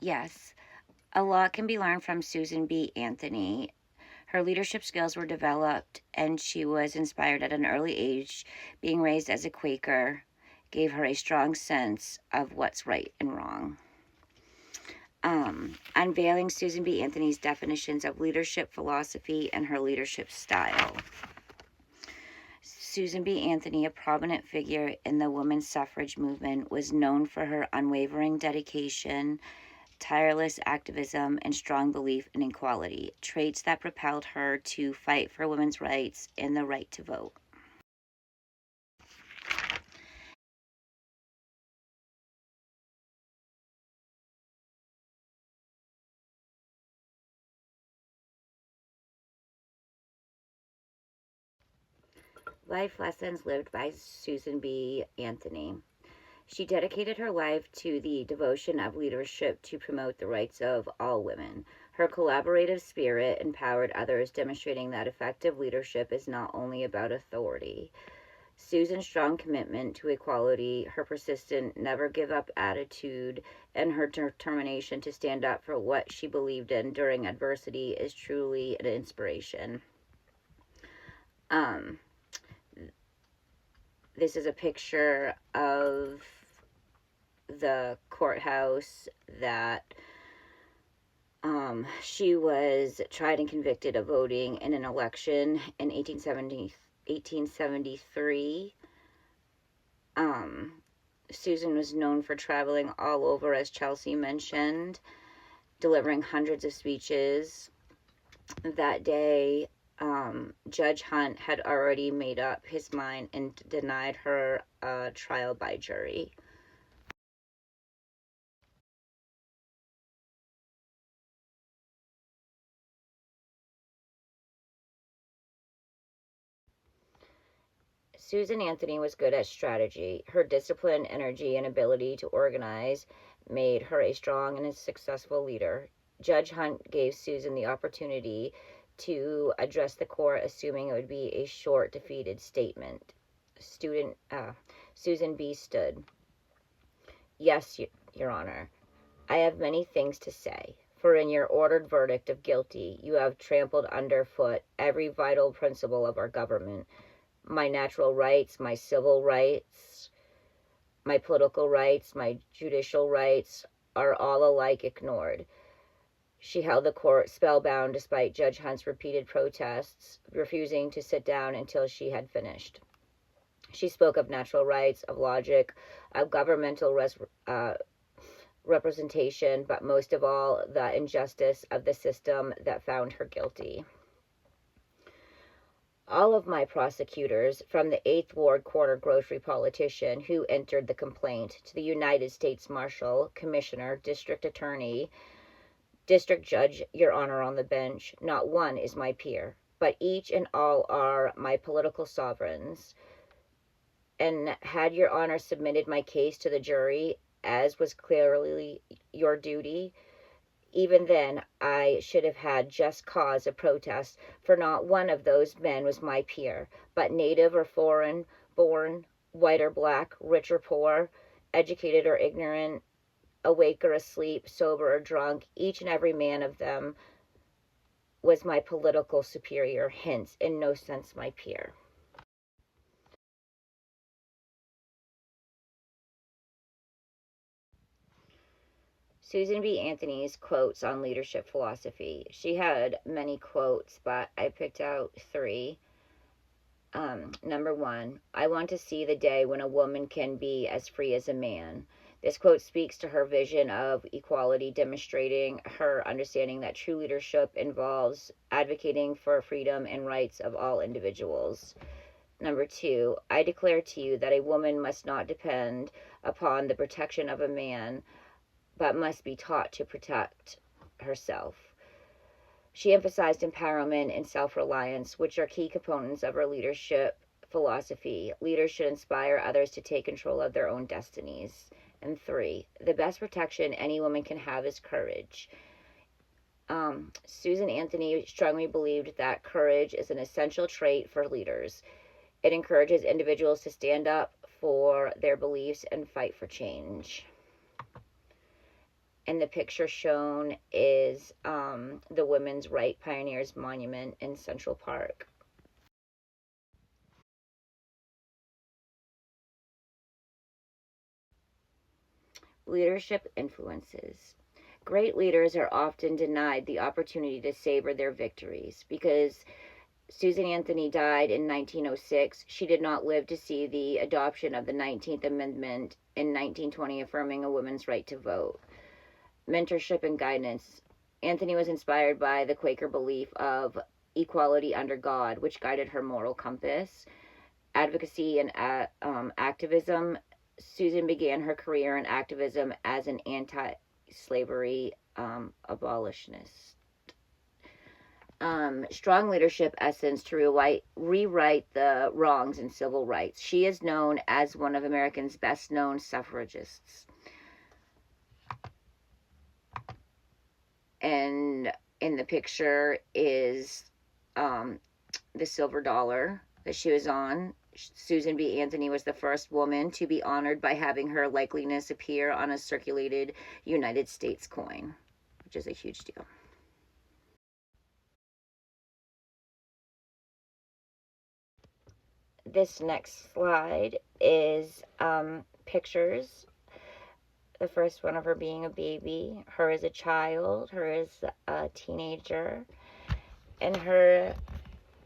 Yes, a lot can be learned from Susan B. Anthony. Her leadership skills were developed, and she was inspired at an early age. Being raised as a Quaker gave her a strong sense of what's right and wrong. Unveiling Susan B. Anthony's definitions of leadership philosophy and her leadership style. Susan B. Anthony, a prominent figure in the women's suffrage movement, was known for her unwavering dedication, tireless activism, and strong belief in equality, traits that propelled her to fight for women's rights and the right to vote. Life lessons lived by Susan B. Anthony. She dedicated her life to the devotion of leadership to promote the rights of all women. Her collaborative spirit empowered others, demonstrating that effective leadership is not only about authority. Susan's strong commitment to equality, her persistent, never give up attitude, and her determination to stand up for what she believed in during adversity is truly an inspiration. Um, this is a picture of the courthouse that she was tried and convicted of voting in an election in 1873. Susan was known for traveling all over, as Chelsea mentioned, delivering hundreds of speeches. That day, Judge Hunt had already made up his mind and denied her a trial by jury. Susan Anthony was good at strategy. Her discipline, energy, and ability to organize made her a strong and a successful leader. Judge Hunt gave Susan the opportunity to address the court, assuming it would be a short, defeated statement. Susan B. stood. Yes, Your Honor. I have many things to say. For in your ordered verdict of guilty, you have trampled underfoot every vital principle of our government. My natural rights, my civil rights, my political rights, my judicial rights are all alike ignored. She held the court spellbound despite Judge Hunt's repeated protests, refusing to sit down until she had finished. She spoke of natural rights, of logic, of governmental representation, but most of all, the injustice of the system that found her guilty. All of my prosecutors, from the 8th Ward corner grocery politician who entered the complaint to the United States Marshal, Commissioner, District Attorney, District Judge, Your Honor on the bench, not one is my peer, but each and all are my political sovereigns. And had Your Honor submitted my case to the jury, as was clearly your duty, even then, I should have had just cause of protest, for not one of those men was my peer, but native or foreign born, white or black, rich or poor, educated or ignorant, awake or asleep, sober or drunk, each and every man of them was my political superior, hence, in no sense my peer. Susan B. Anthony's quotes on leadership philosophy. She had many quotes, but I picked out three. Number one, I want to see the day when a woman can be as free as a man. This quote speaks to her vision of equality, demonstrating her understanding that true leadership involves advocating for freedom and rights of all individuals. Number two, I declare to you that a woman must not depend upon the protection of a man, but must be taught to protect herself. She emphasized empowerment and self-reliance, which are key components of her leadership philosophy. Leaders should inspire others to take control of their own destinies. And three, the best protection any woman can have is courage. Susan Anthony strongly believed that courage is an essential trait for leaders. It encourages individuals to stand up for their beliefs and fight for change. And the picture shown is the Women's Right Pioneers Monument in Central Park. Leadership influences. Great leaders are often denied the opportunity to savor their victories. Because Susan Anthony died in 1906, she did not live to see the adoption of the 19th Amendment in 1920, affirming a woman's right to vote. Mentorship and guidance. Anthony was inspired by the Quaker belief of equality under God, which guided her moral compass. Advocacy and activism. Susan began her career in activism as an anti-slavery abolitionist. Strong leadership essence to rewrite the wrongs in civil rights. She is known as one of America's best known suffragists. And in the picture is the silver dollar that she was on. Susan B. Anthony was the first woman to be honored by having her likeness appear on a circulated United States coin, which is a huge deal. This next slide is pictures. The first one of her being a baby, her as a child, her as a teenager, and her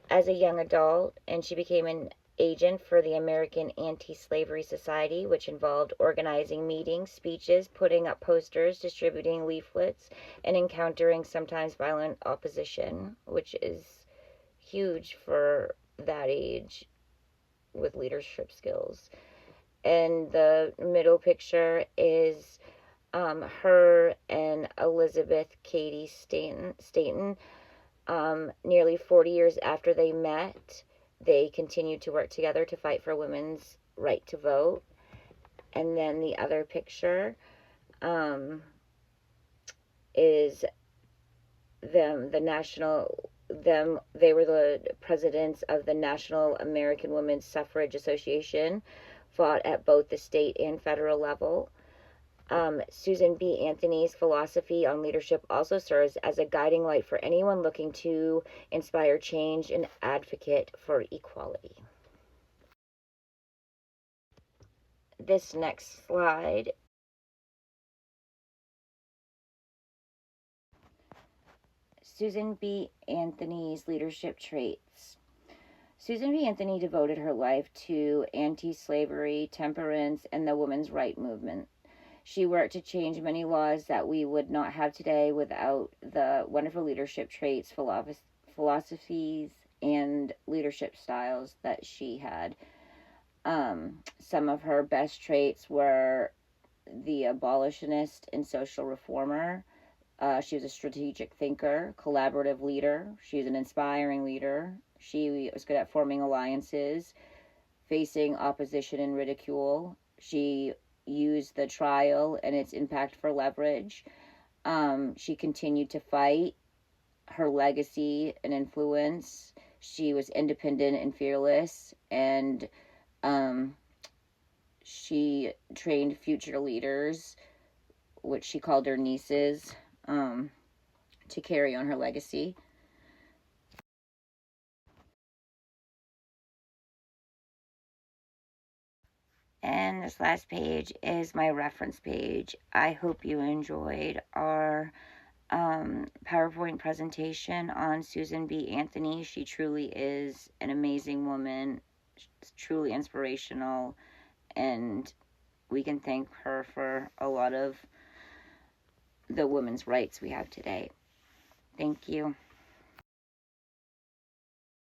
as a young adult, and she became an agent for the American Anti-Slavery Society, which involved organizing meetings, speeches, putting up posters, distributing leaflets, and encountering sometimes violent opposition, which is huge for that age with leadership skills. And the middle picture is her and Elizabeth Cady Stanton. Nearly 40 years after they met, they continued to work together to fight for women's right to vote. And then the other picture is them, they were the presidents of the National American Women's Suffrage Association, fought at both the state and federal level. Susan B. Anthony's philosophy on leadership also serves as a guiding light for anyone looking to inspire change and advocate for equality. This next slide Susan B. Anthony's leadership traits. Susan B. Anthony devoted her life to anti-slavery, temperance, and the women's right movement. She worked to change many laws that we would not have today without the wonderful leadership traits, philosophies, and leadership styles that she had. Some of her best traits were the abolitionist and social reformer. She was a strategic thinker, collaborative leader. She was an inspiring leader. She was good at forming alliances, facing opposition and ridicule. She used the trial and its impact for leverage. She continued to fight. Her legacy and influence. She was independent and fearless, and she trained future leaders, which she called her nieces, to carry on her legacy. And this last page is my reference page. I hope you enjoyed our PowerPoint presentation on Susan B. Anthony. She truly is an amazing woman, truly inspirational, and we can thank her for a lot of the women's rights we have today. Thank you.